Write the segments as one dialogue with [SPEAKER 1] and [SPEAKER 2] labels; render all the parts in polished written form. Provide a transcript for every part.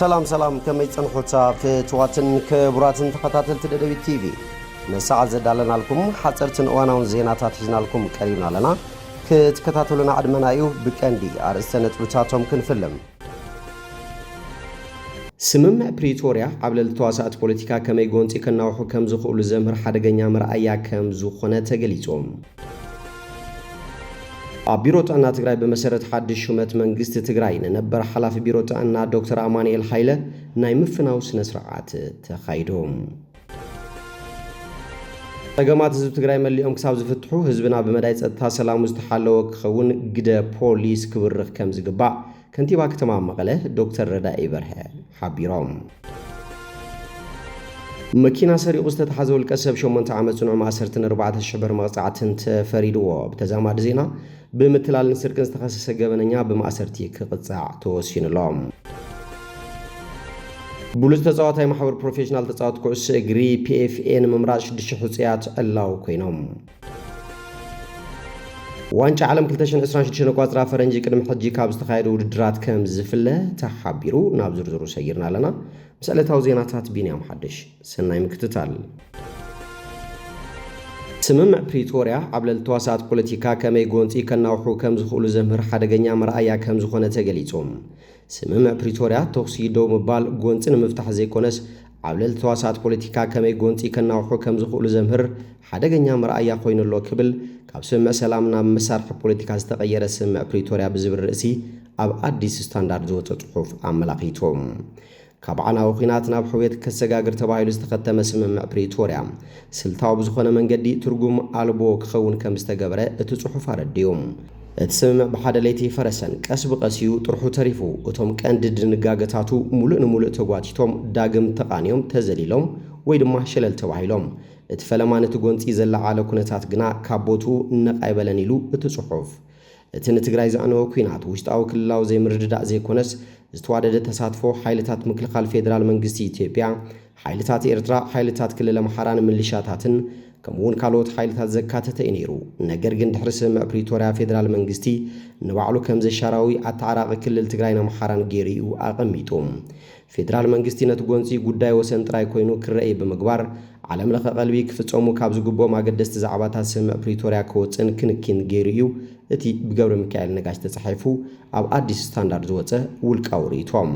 [SPEAKER 1] سلام كما يتصنحوتا في تواتن كبراتن تخطاتل تدبي تي في نساعد زدالنا لكم حصرتن اواناون زيناتات حزنا لكم قريبنا لنا كتكتاتلنا عدمنايو بكندي ارستنت بتاتهم كنفلم سمم بريتوريا قبل التواسات بوليتيكا كما يغونتي كناوحو كم زخول زمر حدغنيا مرأيا كم زخونه تغليصوم بيروت أنا تجري بمسيرة حد شومت منجست تجري نبر حلاف بيروت أنا دكتور أمانيل حيلة نايمفنا وسنسرعات تخيدهم تجمعات زب تجري مليهم كساب زفتحو حزبنا بمداية التاسلام مستحلو كخون جدا بوليس كبرخ كم زقبع كنتي باك تمام مقاله دكتور ردا إبرها حبيرام مكينا سريق استتحزو الكسب شو من تعامل سنع ماسرتن 4 شبر مقطعات تفريدوا بتزامات زينا بمثلال نسركن استخصص جبنኛ بماسرتي كقطع توسين لهم بولس تزاوتاي محور بروفيشنال تزاوت كوس اجري بي اف ان ممراش دش حصيات الله كوينهم وانش عالم كلتشن اسران شنو قاطرا فرنجي قدم حجي كاب استخايدو ودرات كم زفله تحبيرو نابزرزرو سيرنا لنا مسألة زيناتات بينيام حدش سناي مكتتال سمم بريتوريا قبل التواسات بوليتيكا كما يغونتي كناوحو كم زخول زمر حدغنيا مرأيا كم زخونه تغليصوم سمم بريتوريا توكسيدو مبال غونتن مفتاح زيكونس قبل التواسات بوليتيكا كما يغونتي كناوحو كم زخول زمر حدغنيا مرأيا خوينلو كبل كاب سمع سلامنا مسارح بوليتيكا استغير سمع بريتوريا بزبر رئيسي اب اديس ستاندارد زوت صحف املاقيتهم كابعنا وخيناتنا بحويت كسغاغر تبايل استختم سمع بريتوريا سلطاو بزخونه منغدي ترغم البو كخون كمستغبره اتصحف ارديوم اتسمع بحدليتي فرسن قسب قسيو طرحو تريفو اتوم قند دنغاغتاتو مولو تغواچتوم داغم تقانيوم تزليلوم ወይ ድማ ሸለል ተባሂሎም እትፈለማነት ጎንጽ ይዘላ አለ ኩነታት ግና ካቦቱ ነቃይበለን ይሉ እትጽሑፍ እትን ትግራይ ዛዕነው ኩናት ውሽጣው ክልላው ዘይምርድዳእ ዘይኮነስ ዝተዋደደ ተሳትፎ ኃይልታት ምክልኻል ፌደራል መንግስቲ ኢትዮጵያ ኃይልታት ኤርትራ ኃይልታት ክልል አምሓራን ምልሻታትን ከምውን ካልኦት ኃይልታት ዘካተተ ኢኔሩ ነገር ግን ድሕርስ ፕሪቶሪያ ፌደራል መንግስቲ ንባዕሉ ከም ዘሻራዊ አታራቂ ክልል ትግራይና አምሓራን ጌሪኡ አቀሚጦም ፌደራል መንግስቲ ነት ጎንጺ ጉዳይ ወሰን ጥራይ ኮይኑ ክረይ በመግባር ዓለም ለኸ ቀልቢ ክፍጾሙ ካብ ዝግቦ ማገደስቲ ዛዕባታት ስምዕ ፕሪቶሪያ ከወፅን ክንኪን ጌሪዩ እቲ ብገብረ ሚካኤል ነጋሽ ተጻሒፉ ኣብ አዲስ ስታንዳርድ ዝወፀ ውልቃው ሪቶም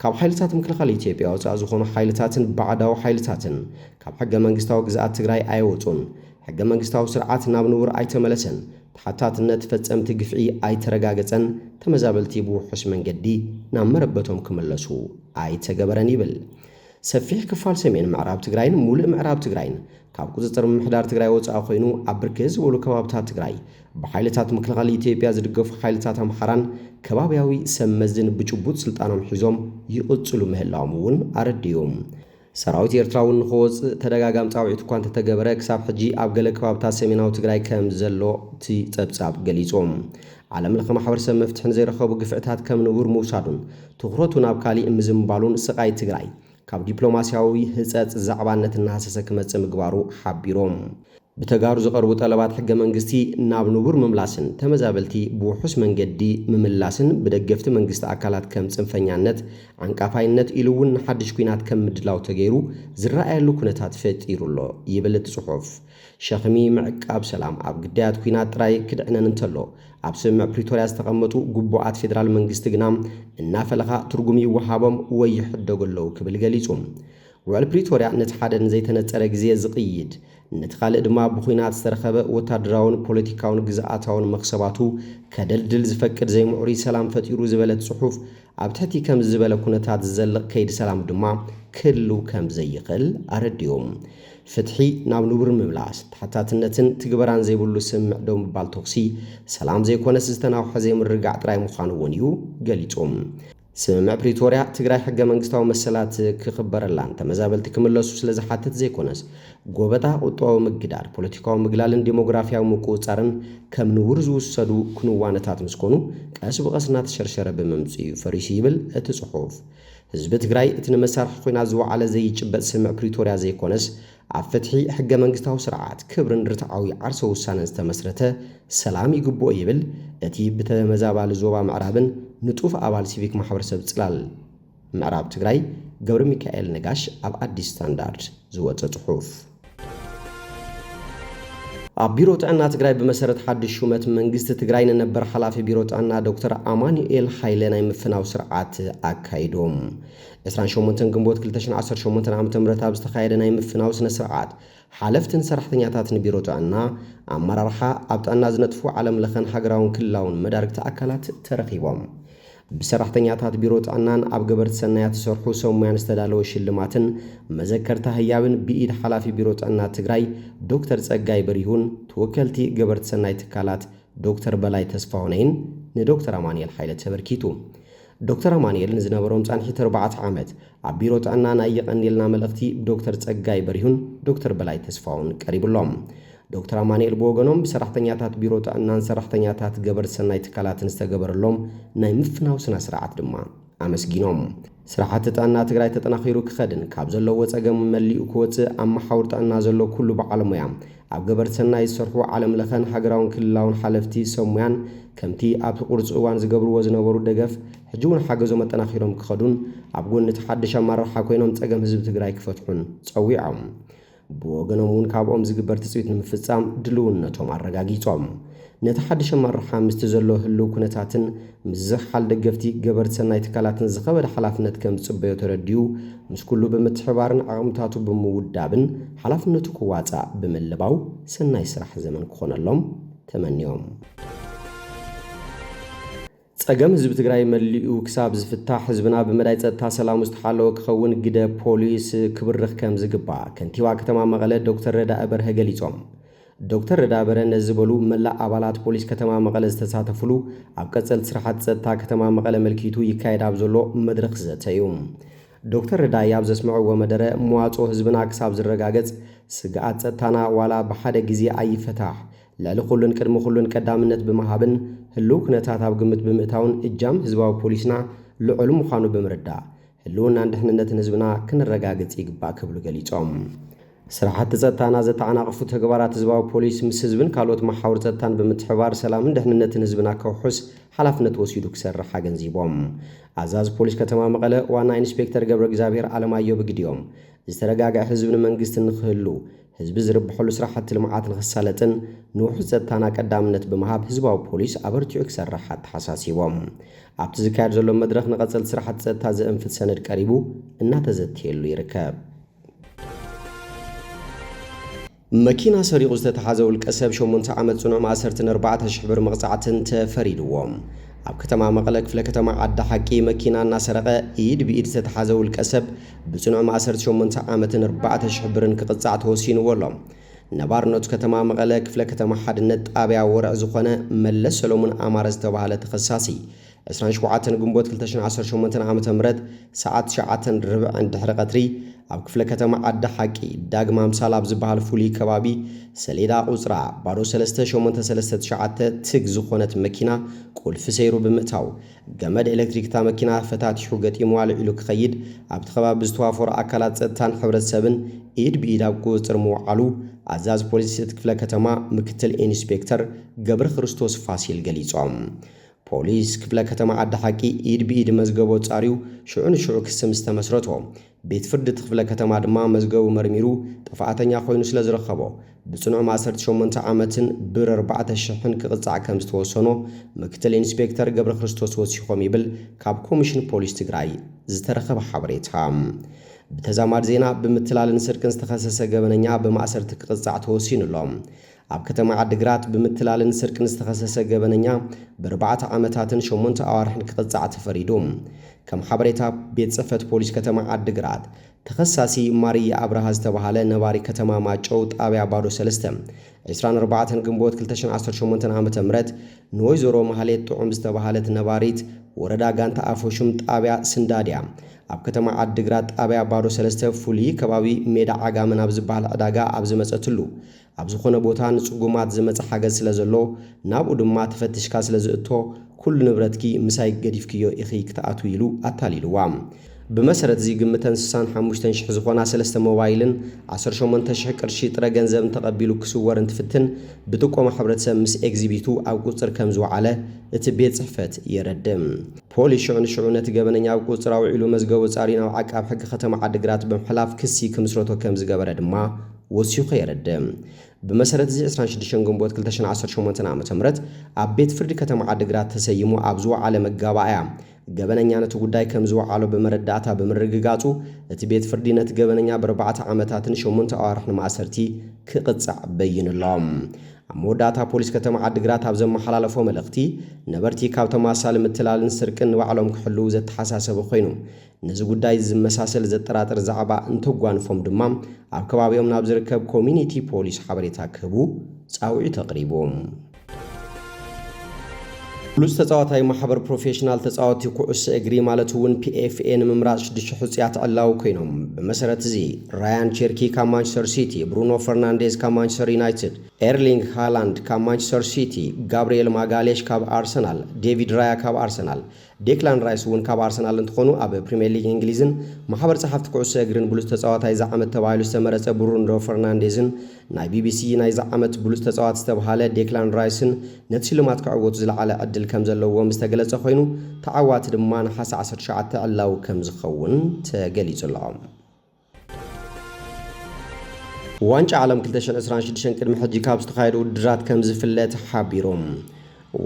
[SPEAKER 1] ካብ ኃይልታት ምክልኻል ኢትዮጵያ ወፃ ዝኾኑ ኃይልታትን ባዕዳው ኃይልታትን ካብ ሕገ መንግስታዊ ግዛኣት ትግራይ ኣይወጹን ሕገ መንግስታዊ ስርዓት ናብ ንቡር ኣይተመለሰን ተሓታትነት ፈጸምቲ ግፍዒ ኣይተረጋገጸን ተመዛበልቲ ብውሑስ መንገዲ ናብ መረበቶም ክመለሱ ኣይተገበረን ይብል ሰፊሕ ክፋል ሰሜን ምዕራብ ትግራይን ሙሉእ ምዕራብ ትግራይን ካብ ቁጽጽር ምሕዳር ትግራይ ወፃ ኮይኑ ኣብ ብርክት ዝበሉ ከባብታት ትግራይ ብኃይልታት ምክልኻል ኢትዮጵያ ዝድገፉ ኃይልታት አምሓራን ከባቢያዊ ሰመዝን ብጭቡጥ ስልጣኖም ሒዞም ይቕጽሉ ምህላዎም እውን አረድዮም ሰራዊት ኤርትራውን ንኽወፅ ተደጋጋም ጻውዒት እኳ እንተተገበረ ክሳብ ሕጂ ኣብ ገለ ከባብታት ሰሜናዊ ትግራይ ከም ዘሎ እቲ ጸብጻብ ገሊጾም ዓለም ለኸ ማሕበረሰብ መፍትሕን ዘይረኸቡ ግፍዕታት ከም ንቡር ምውሳዱን ትኹረቱ ናብ ካሊእ ምዝምባሉን ስቃይ ትግራይ ካብ ዲፕሎማሲያዊ ህጸጽ ዛዕባነትና ሃሰሰ ክመጽእ ምግባሩ ሓቢሮም بتجار زقرب طلبات حق منجستي ناب نبور مملاسن تمزابلتي بوحوس منجدي مملاسن بدقفت منجست أكلات كم صنفنيانت عن كافاينت إلون حدش كينات كم مدلاو تجيرو زرائع لو كنتات فت إيرولو يبلت صحف شخمي معك أب سلام أب قدات كينات راي كدعنا ننتلو أب سمع بريتوريا استقامتو قبوعات فيدرال منجست جنام النافلها ترجمي وحابم ويحدق اللو كبل جليسهم وعلى بريتوريا نتحدث زي تنترك زي زقيد نتخالق دما بخوينات استرخبه وتادراون بوليتيكاون جزاءاتاون مخسباتو كدلدل زفكر زي معوري سلام فتيرو زبالة صحف عبتحتي كم زبالة كونتات زلق كيد سلام دما كلو كم زي يقل أرديوم فتحي ناب نبر مملاس حتى تنتن تقبران زي بلو سمع دوم بالتوكسي سلام زي كونس استناو حزي من رقع تراي مخانو ونيو قليتهم سمع بريتوريا تجري حق منجستاو مسلات كخبرلان تمزابلت كملسو ስለዝሓትት ዘይኮነስ ጎበታ ቁጣው ምግዳር ፖለቲካው ምግላልን ዲሞግራፊያው መቆጻርን ከም ንውር ዝወሰዱ ክንዋነታት ምስኮኑ ቀስ በቀስና ተሸርሸረ በመምጽ ፈሪሲ ይብል እትጽሑፍ ህዝብ ትግራይ እትን መሳርሕ ኮይና ዝወዓለ ዘይጭበጥ ስምዕ ፕሪቶሪያ ዘይኮነስ አፍትሒ ሕገ መንግስታዊ ስርዓት ክብርን ርትዓዊ ዓርሰ ውሳነ ዝተመስረተ ሰላም ይግቦ ይብል እቲ በተመዛባል ዞባ ምዕራብን ንጡፍ አባል ሲቪክ ማህበረሰብ ጽላል ምዕራብ ትግራይ ገብረ ሚካኤል ነጋሽ ኣብ አዲስ ስታንዳርድ ዝወፀ ጽሑፍ ኣብ ቢሮ ጥዕና ትግራይ ብመሰረት ሓድሽ ሹመት መንግስቲ ትግራይ ነበር ሓላፊ ቢሮ ጥዕና ዶክተር አማኑኤል ሃይለ ናይ ምፍናው ስርዓት ኣካይዶም 28 ግንቦት 2018 ዓ.ም ኣብ ዝተኻየደ ናይ ምፍናው ስነ ስርዓት ሓለፍትን ሰራሕተኛታትን ቢሮ ጥዕና ኣመራርሓ ኣብ ጥዕና ዝነጥፉ ዓለም ለኸን ሃገራውን ክልላውን መዳርግቲ ኣካላት ተረኺቦም ብሰራሕተኛታት ቢሮ ጥዕናን ኣብ ገበርቲ ሰናያት ዝሰርሑ ሰሙያን ዝተዳለወ ሽልማትን መዘከርታ ህያብን ብኢድ ሓላፊ ቢሮ ጥዕና ትግራይ ዶክተር ጸጋይ በሪሁን ተወከልቲ ገበርቲ ሰናይ ትካላት ዶክተር በላይ ተስፋሁነይን ንዶክተር አማኑኤል ሃይለ ተበርኪቱ ዶክተር አማኑኤል ንዝነበሮም ጻንሒት 4 ዓመት ኣብ ቢሮ ጥዕና ናይ የቐኒልና መልእኽቲ ዶክተር ጸጋይ በሪሁን ዶክተር በላይ ተስፋሁን ቀሪብሎም ዶክተር አማኑኤል በወገኖም ሰራሕተኛታት ቢሮ ጥዕናን ሰራሕተኛታት ገበርቲ ሰናይ ትካላትን ዝተገበረሎም ናይ ምፍናው ስነ ስርዓት ድማ ኣመስጊኖም ስራሕቲ ጥዕና ትግራይ ተጠናኺሩ ክኸድን ካብ ዘለዎ ጸገም መሊኡ ክወፅእ ኣብ መሓውር ጥዕና ዘሎ ኩሉ በዓል ሞያ ኣብ ገበርቲ ሰናይ ዝሰርሑ ዓለም ለኸን ሃገራውን ክልላውን ሓለፍቲ ሰሙያን ከምቲ ኣብ ቁርጽ እዋን ዝገብርዎ ዝነበሩ ደገፍ ሕጂ እውን ሓገዞም ኣጠናኺሮም ክኸዱን ኣብ ጎኒ እቲ ሓድሽ ኣመራርሓ ኮይኖም ጸገም ህዝቢ ትግራይ ክፈትሑን ጸዊዖም ብወገኖም እውን ካብኦም ዝግበር ትጽቢት ንምፍጻም ድልውነቶም ኣረጋጊጾም ነቲ ሓድሽ ኣመራርሓ ምስቲ ዘሎ ህልው ኩነታትን ምስ ዝሓል ደገፍቲ ገበርቲ ሰናይ ትካላትን ዝኸበደ ሓላፍነት ከም ዝጽበዮ ተረዲዩ ምስ ኩሉ ብምትሕባርን ዓቕምታቱ ብምውዳብን ሓላፍነቱ ክዋጻእ ብምልባው ሰናይ ስራሕ ዘመን ክኾነሎም ተመኒዮም ጸገም ህዝቢ ትግራይ መሊኡ ክሳብ ዝፍታሕ ህዝብና ብመዳይ ጸጥታ ሰላም ዝተሓለወ ክኸውን ግደ ፖሊስ ክብርኽ ከም ዝግባእ ከንቲባ ከተማ መቐለ ዶክተር ረዳኢ በርሀ ገሊጾም ዶክተር ረዳኢ በርሀ ነዚ ዝበሉ መላእ ኣባላት ፖሊስ ከተማ መቐለ ዝተሳተፍሉ ኣብ ቀጸልቲ ስራሕቲ ጸጥታ ከተማ መቐለ መልኪቱ ይካየድ ኣብ ዘሎ መድረኽ ዘተዩ ዶክተር ረዳኢ ኣብ ዘስምዕዎ መደረ መዋጽኦ ህዝብና ክሳብ ዝረጋገጽ ስግኣት ጸጥታና ዋላ ብሓደ ግዜ ኣይፈታሕ ልዕሊ ኩሉን ቅድሚ ኩሉን ቀዳምነት ብምሃብን ህልው ኩነታት ኣብ ግምት ብምእታውን እጃም ህዝባዊ ፖሊስና ልዑል ምዃኑ ብምርዳእ ህልውናን ድሕንነትን ህዝብና ክንረጋግጽ ይግባእ ክብሉ ገሊጾም ስራሕቲ ጸጥታና ዘተዓናቕፉ ተግባራት ህዝባዊ ፖሊስ ምስ ህዝብን ካልኦት መሓውር ጸጥታን ብምትሕባር ሰላምን ድሕንነትን ህዝብና ከውሑስ ሓላፍነት ወሲዱ ክሰርሕ ኣገንዚቦም ኣዛዚ ፖሊስ ከተማ መቐለ ዋና ኢንስፔክተር ገብረ እግዚኣብሔር ኣለማዮ ብግዲኦም ዝተረጋግዐ ህዝብን መንግስትን ንኽህሉ ህዝቢ ዝርብሐሉ ስራሕቲ ልምዓት ንኽሳለጥን ንውሕዝ ጸጥታና ቀዳምነት ብምሃብ ህዝባዊ ፖሊስ ኣበርቲዑ ክሰርሕ ተሓሳሲቦም ኣብቲ ዝካየድ ዘሎ መድረኽ ንቐጸልቲ ስራሕቲ ጸጥታ ዘእንፍት ሰነድ ቀሪቡ እናተዘትየሉ ይርከብ መኪና ሰሪቑ ዝተተሓዘ ውልቀ ሰብ 8 ዓመት ጽኑዕ ማእሰርትን 4,000 ብር መቕጻዕትን ተፈሪድዎም ኣብ ከተማ መቐለ ክፍለ ከተማ ዓዲ ሓቂ መኪና እናሰረቐ ኢድ ብኢድ ዝተተሓዘ ውልቀ ሰብ ብጽኑዕ ማእሰርቲ 8 ዓመትን 4,000 ብርን ክቕጻዕ ተወሲንዎ ኣሎ ነባርነቱ ከተማ መቐለ ክፍለ ከተማ ሓድነት ጣብያ ወርዕ ዝኾነ መለስ ሰሎሞን ኣማረ ዝተባሃለ ተኸሳሲ 27 ግንቦት 2018 ዓ.ም ሰዓት 9:40 ድሕሪ ቀትሪ ኣብ ክፍለ ከተማ ዓዲ ሓቂ ዳግማ ኣምሳል ኣብ ዝበሃል ፍሉይ ከባቢ ሰሌዳ ቁጽራ ባዶ 3839 ትግ ዝኾነት መኪና ቁልፊ ሰይሩ ብምእታው ገመድ ኤሌክትሪክታ መኪና ፈታቲሑ ገጢሙ ኣልዒሉ ክኸይድ ኣብቲ ከባቢ ዝተዋፈሩ ኣካላት ጸጥታን ሕብረተሰብን ኢድ ብኢድ ኣብ ቁጽር ምውዓሉ ኣዛዝ ፖሊስ ክፍለ ከተማ ምክትል ኢንስፔክተር ገብረ ክርስቶስ ፋሲል ገሊጾም ፖሊስ ክፍለ ከተማ ዓዲ ሓቂ ኢድ ብኢድ መዝገቦ ጻሪው ሽዑ ክስ ምስ ተመስረቶ ቤት ፍርዲ ክፍለ ከተማ ድማ መዝገቡ መርሚሩ ጥፋኣተኛ ኮይኑ ስለ ዝረኸቦ ብጽኑዕ ማእሰርቲ 8 ዓመትን ብር 4,000 ክቕጻዕ ከም ዝተወሰኖ ምክትል ኢንስፔክተር ገብረ ክርስቶስ ወሲኾም ይብል ካብ ኮሚሽን ፖሊስ ትግራይ ዝተረኸበ ሓበሬታ ብተዛማድ ዜና ብምትላልን ስርቅን ዝተኸሰሰ ገበነኛ ብማእሰርቲ ክቕጻዕ ተወሲኑሎም ኣብ ከተማ ዓዲግራት ብምትላልን ስርቅን ዝተኸሰሰ ገበነኛ ብ4 ዓመታትን 8 ኣዋርሕን ክቕጻዕ ተፈሪዱ ከም ሓበሬታ ቤት ጽሕፈት ፖሊስ ከተማ ዓዲግራት ተኸሳሲ ማርያ አብርሃ ዝተባሃለ ነባሪ ከተማ ማጨው ጣብያ ባዶ 3 24 ግንቦት 2018 ዓ.ም ንወይዘሮ ማህሌት ጥዑም ዝተባሃለት ነባሪት ወረዳ ጋንታ ኣፎሹም ጣብያ ስንዳድያ ኣብ ከተማ ዓዲግራት ጣብያ ባዶ 3 ፍሉይ ከባቢ ሜዳ ዓጋመን ኣብ ዝበሃል ዕዳጋ ኣብ ዝመጸትሉ ኣብ ዝኾነ ቦታ ንጽጉማት ዝመጽ ሓገዝ ስለ ዘሎ ናብኡ ድማ ተፈትሽካ ስለ ዝእቶ ኩሉ ንብረትኪ ምሳይ ገዲፍክዮ ኢኺ ክትኣቱ ኢሉ ኣታሊልዋ بمسرت زي قمتن 65,000 ዝኾና 3 ሞባይልን 18,000 ቅርሺ ጥረ ገንዘብ ተቀቢሉ ክስወር እንትፍትን ብጥቆም ሕብረተሰብ ምስ ኤግዚቢቱ ኣብ ቁጽር ከም ዝወዓለ እቲ ቤት ጽሕፈት የረድም ፖሊስ ሽዑ ነቲ ገበነኛ ኣብ ቁጽር አውዒሉ መዝገቡ ጻሪና ዓቃብ ሕጊ ከተማ ዓዲግራት ብምሕላፍ ክሲ ክምስረቶ ከም ዝገበረ ድማ ወሲኹ የረድም بمسرت زي 26 ግንቦት 2018 ዓ.ም ኣብ ቤት ፍርዲ ከተማ ዓዲግራት ተሰይሙ ኣብ ዝወዓለ መጋባእያ ገበነኛ ነቲ ጉዳይ ከም ዝወዓሎ በመረዳእታ በመረግጋጹ እቲ ቤት ፍርዲ ነቲ ገበነኛ ብ4 ዓመታትን 8 ኣዋርሕን ማእሰርቲ ክቅጽዕ በይንሎም አሞዳታ ፖሊስ ከተማ ዓዲግራት ኣብ ዘመሓላለፎ መልእኽቲ ነበርቲ ካብ ተማሳሊ ምትላልን ስርቅን ንባዕሎም ክሕሉ ዘተሓሳሰበ ኮይኑ ነዚ ጉዳይ ዝመሳሰል ዘጠራጥር ዛዕባ እንተጓንፎም ድማ ኣብ ከባቢኦም ናብ ዝርከብ ኮሚኒቲ ፖሊስ ሓበሬታ ክህቡ ጻውዒ ተቕሪቦም ሉስ ተጻዋታይ ማሕበር ፕሮፌሽናል ተጻዋቲ ኩዕሶ እግሪ ማለት እውን PFN ምምራጽ 6 ሕጽያት ኣላው ኮይኖም በመሰረት እዚ ራያን ቸርኪ ካብ ማንቸስተር ሲቲ ብሩኖ ፈርናንዴዝ ካብ ማንቸስተር ዩናይትድ ኤርሊንግ ሃላንድ ካብ ማንቸስተር ሲቲ ጋብሪኤል ማጋሌሽ ካብ አርሰናል ዴቪድ ራያ ካብ አርሰናል ዴክላን ራይስ እውን ካብ አርሰናል እንትኾኑ ኣብ ፕሪሚየር ሊግ እንግሊዝን ማሕበር ጸሓፍቲ ኩዕሶ እግሪን ብሉስ ተጻዋታይ ዝዓመት ተባሂሉ ዝተመረጸ ብሩኖ ፈርናንዴዝን ናይ BBC ናይ ዝዓመት ብሉስ ተጻዋት ዝተባሃለ ዴክላን ራይስን ነቲ ሽልማት ክዕወቱ ዝለዓለ ዕድል ከም ዘለዎም ዝተገለጸ ኮይኑ ተዓዋቲ ድማ ነሓስ 19 ዕላው ከም ዝኸውን ተገሊጹሎም ዋንጫ ዓለም 2026 ቅድሚ ሕጂ ካብ ዝተኻየዱ ውድድራት ከም ዝፍለጥ ሓቢሮም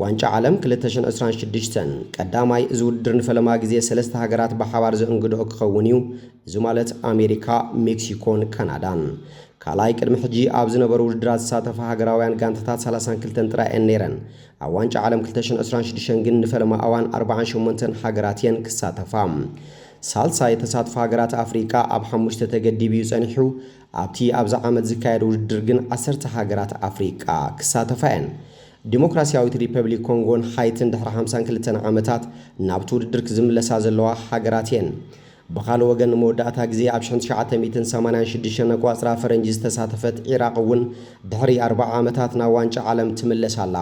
[SPEAKER 1] ዋንጫ ዓለም 2026 ቀዳማይ እዚ ውድድር ንፈለማ ግዜ 3 ሃገራት በሓባር ዘእንግድኦ ክኸውን እዩ እዚ ማለት ኣሜሪካ ሜክሲኮን ካናዳን ካልኣይ ቅድሚ ሕጂ ኣብ ዝነበሩ ውድድራት ዝሳተፋ ሃገራውያን ጋንታታት 32 ጥራይን ነይረን ኣብ ዋንጫ ዓለም 2026 ግን ንፈለማ እዋን 48 ሃገራት የን ክሳተፋ ሳልሳይ ተሳትፎ ሃገራት ኣፍሪካ ኣብ 5 ተገዲቡ ጸኒሑ ኣብቲ ኣብዛ ዓመት ዝካየድ ውድድር ግን 10 ሃገራት ኣፍሪካ ክሳተፋን ዲሞክራሲያዊት ሪፐብሊክ ኮንጎን ሃይትን ድሕሪ 52 ዓመታት ናብቲ ውድድር ክዝምለሳ ዘለዋ ሃገራት የን بخالو وغن موداتا ግዜ ኣብ 1986 ቋጽራ ፈረንጂ ዝተሳተፈት ኢራቅ እውን ድሕሪ 40 ዓመታት ናብ ዋንጫ ዓለም ትምለሳላ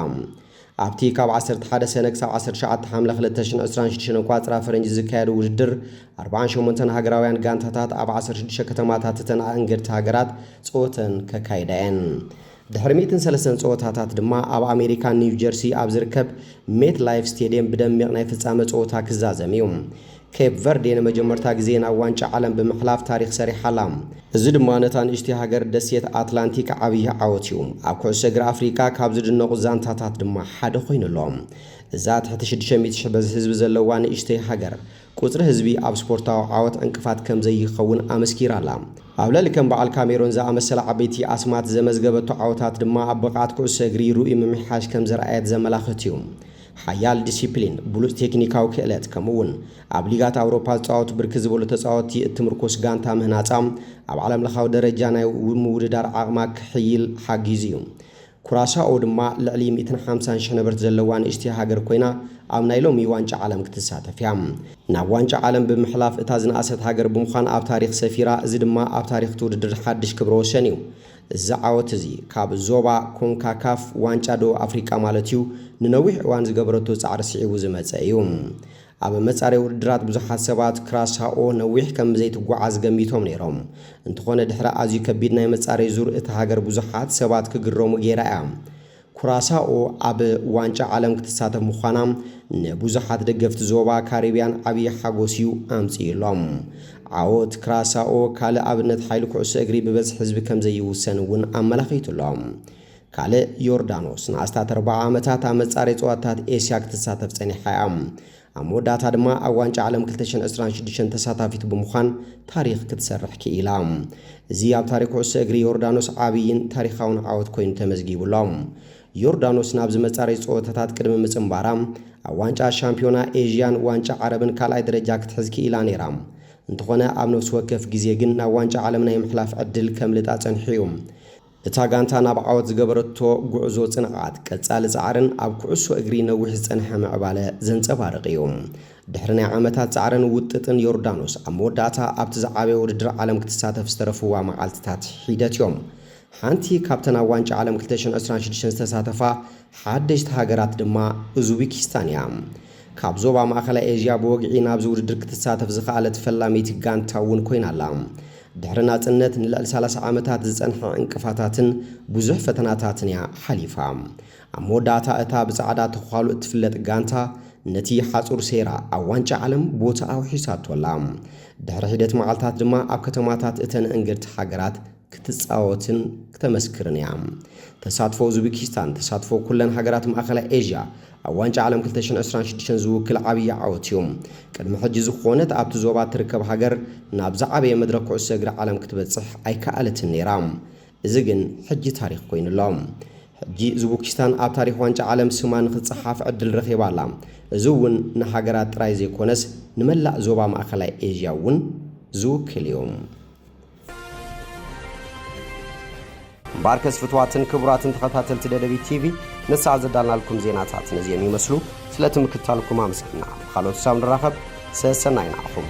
[SPEAKER 1] ኣብቲ ካብ 11 ሰነ ክሳብ 19 ሐምለ 2026 ቋጽራ ፈረንጂ ዝካየድ ውድድር 48 ሃገራውያን ጋንታታት ኣብ 16 ከተማታት ተናእንገድቲ ሃገራት ጾተን ከካይዳን ድሕሪ 103 ጾታታት ድማ ኣብ ኣሜሪካ ኒው ጀርሲ ኣብ ዝርከብ ሜት ላይፍ ስቴዲየም ብደሚቕ ናይ ፍጻመ ጾታ ክዛዘም እዩ كيب فردي نمجمرتا ግዜ ናብ ዋንጫ ዓለም ብምሕላፍ ታሪኽ ሰሪሓላ እዚ ድማ ነታ ንእሽቲ ሃገር ደሴት ኣትላንቲክ ዓብይ ዓወት እዩ ኣብ ኩዕሶ እግሪ ኣፍሪካ ካብ ዝድነቑ ዛንታታት ድማ ሓደ ኮይኑሎም እዛ ትሕቲ 600,000 ህዝቢ ዘለዋ ንእሽቲ ሃገር ቁጽሪ ህዝቢ ኣብ ስፖርታዊ ዓወት እንቅፋት ከም ዘይኸውን ኣመስኪራላ ኣብ ልዕሊ ከም በዓል ካሜሮን ዝኣመሰለ ዓበይቲ ኣስማት ዘመዝገበቶ ዓወታት ድማ ኣብ ብቕዓት ኩዕሶ እግሪ ሩኢ ምምሕያሽ ከም ዘርአየት ዘመላኽት እዩ ሓያል ዲሲፕሊን ብሉጽ ቴክኒካዊ ክእለት ከምኡውን ኣብ ሊጋት ኣውሮፓ ዝጻወቱ ብርክ ዝበሉ ተጻወትቲ እትምርኮስ ጋንታ ምህናጻ ኣብ ዓለም ለኻዊ ደረጃ ናይ ውድድር ዓቕማ ክሕይል ሓጊዙ እዩ ኩራሳኦ ድማ ልዕሊ 150,000 ነበርቲ ዘለዋ ንእሽቲ ሃገር ኮይና ኣብ ናይ ሎሚ ዋንጫ ዓለም ክትሳተፍ እያ ናብ ዋንጫ ዓለም ብምሕላፍ እታ ዝነኣሰት ሃገር ብምዃን ኣብ ታሪኽ ሰፊራ እዚ ድማ ኣብ ታሪኽ ውድድር ሓድሽ ክብረ ወሰን እዩ እዚ ዓወት እዚ ካብ ዞባ ኮንካካፍ ዋንጫ ደቡብ ኣፍሪካ ማለት እዩ ንነዊሕ እዋን ዝገበረቶ ጻዕሪ ስዒቡ ዝመጸ እዩ ኣብ መጻረይ ውድድራት ብዙሓት ሰባት ክራሳኦ ነዊሕ ከም ዘይትጓዓዝ ገሚቶም ነይሮም እንተኾነ ድሕሪ ኣዝዩ ከቢድ ናይ መጻረይ ዙር እቲ ሃገር ብዙሓት ሰባት ክግረሙ ጌራ እያ ኩራሳኦ ኣብ ዋንጫ ዓለም ክትሳተፍ ምዃና ንብዙሓት ደገፍቲ ዞባ ካሪብያን ዓብይ ሓጎስ እዩ ኣምፂኢሎም ዓወት ክራሳኦ ካልእ ኣብነት ሓይሊ ኩዕሶ እግሪ ብበዝሒ ህዝቢ ከም ዘይውሰን እውን ኣመላኺቱሎም ካልእ ዮርዳኖስ ንኣስታት 40 ዓመታት ኣብ መጻረይ ጸወታታት ኤስያ ክትሳተፍ ጸኒሓ እያ ኣብ መወዳእታ ድማ ኣብ ዋንጫ ዓለም 2026 ተሳታፊት ብምዃን ታሪኽ ክትሰርሕ ክኢላ እዚ ኣብ ታሪኽ ኩዕሶ እግሪ ዮርዳኖስ ዓብይን ታሪኻውን ዓወት ኮይኑ ተመዝጊቡሎም ዮርዳኖስ ናብ ዝመጻረይ ጸወታታት ቅድሚ ምጽምባራ ኣብ ዋንጫ ሻምፒዮና ኤዥያን ዋንጫ ዓረብን ካልኣይ ደረጃ ክትሕዝ ክኢላ ነይራ እንተኾነ ኣብ ነፍሲ ወከፍ ግዜ ግን ናብ ዋንጫ ዓለም ናይ ምሕላፍ ዕድል ከምልጣ ጸኒሑ እዩ እታ ጋንታ ናብ ዓወት ዝገበረቶ ጉዕዞ ጽንዓት ቀጻሊ ጻዕርን ኣብ ኩዕሶ እግሪ ነዊሕ ዝጸንሐ ምዕባለ ዘንጸባርቕ እዩ ድሕሪ ናይ ዓመታት ጻዕርን ውጥጥን ዮርዳኖስ ኣብ መወዳእታ ኣብቲ ዝዓበየ ውድድር ዓለም ክትሳተፍ ዝተረፍዋ መዓልትታት ሒደት እዮም ሓንቲ ካብተን ኣብ ዋንጫ ዓለም 2026 ዝተሳተፋ ሓደሽቲ ሃገራት ድማ ኡዝቤኪስታን እያ ካብ ዞባ ማእከላይ ኤዥያ ብወግዒ ናብ ዝውድድር ክትሳተፍ ዝኽኣለት ፈላሚት ጋንታ እውን ኮይና ኣላ ድሕሪ ናጽነት ንልዕሊ 30 ዓመታት ዝጸንሐ እንቅፋታትን ብዙሕ ፈተናታትን እያ ሓሊፋ ኣብ መወዳእታ እታ ብጻዕዳ ተኻሉ እትፍለጥ ጋንታ ነቲ ሓጹር ሴራ ኣብ ዋንጫ ዓለም ቦታ ኣውሒሳቶላ ድሕሪ ሂደት መዓልታት ድማ ኣብ ከተማታት እተን እንግድቲ ሃገራት ክትጻወትን ክተመስክርን እያ ተሳትፎ ኡዝቤኪስታን ተሳትፎ ኩለን ሃገራት ማእከላይ ኤዥያ ኣብ ዋንጫ ዓለም 2026 ዝውክል ዓብዪ ዓወት እዩ ቅድሚ ሕጂ ዝኾነት ኣብቲ ዞባ ትርከብ ሃገር ናብ ዝዓበየ መድረክ ኩዕሶ እግሪ ዓለም ክትበጽሕ ኣይከኣለትን ነይራ እዚ ግን ሕጂ ታሪኽ ኮይኑሎም ሕጂ ኡዝቤኪስታን ኣብ ታሪኽ ዋንጫ ዓለም ስማ ንኽጽሓፍ ዕድል ረኺባ ኣላ እዚ እውን ንሃገራት ጥራይ ዘይኮነስ ንመላእ ዞባ ማእከላይ ኤዥያ እውን ዝውክል እዩ ባርከስ ፍትዋትን ክቡራትን ተኸታተልቲ ደደቢት ቲቪ ንሳዕ ዘዳልናልኩም ዜናታት ነዚኦም ይመስሉ ስለትምክታልኩም ኣመስግና ካልኦት ሳብ ንራኸብ ሰናይ ናኹም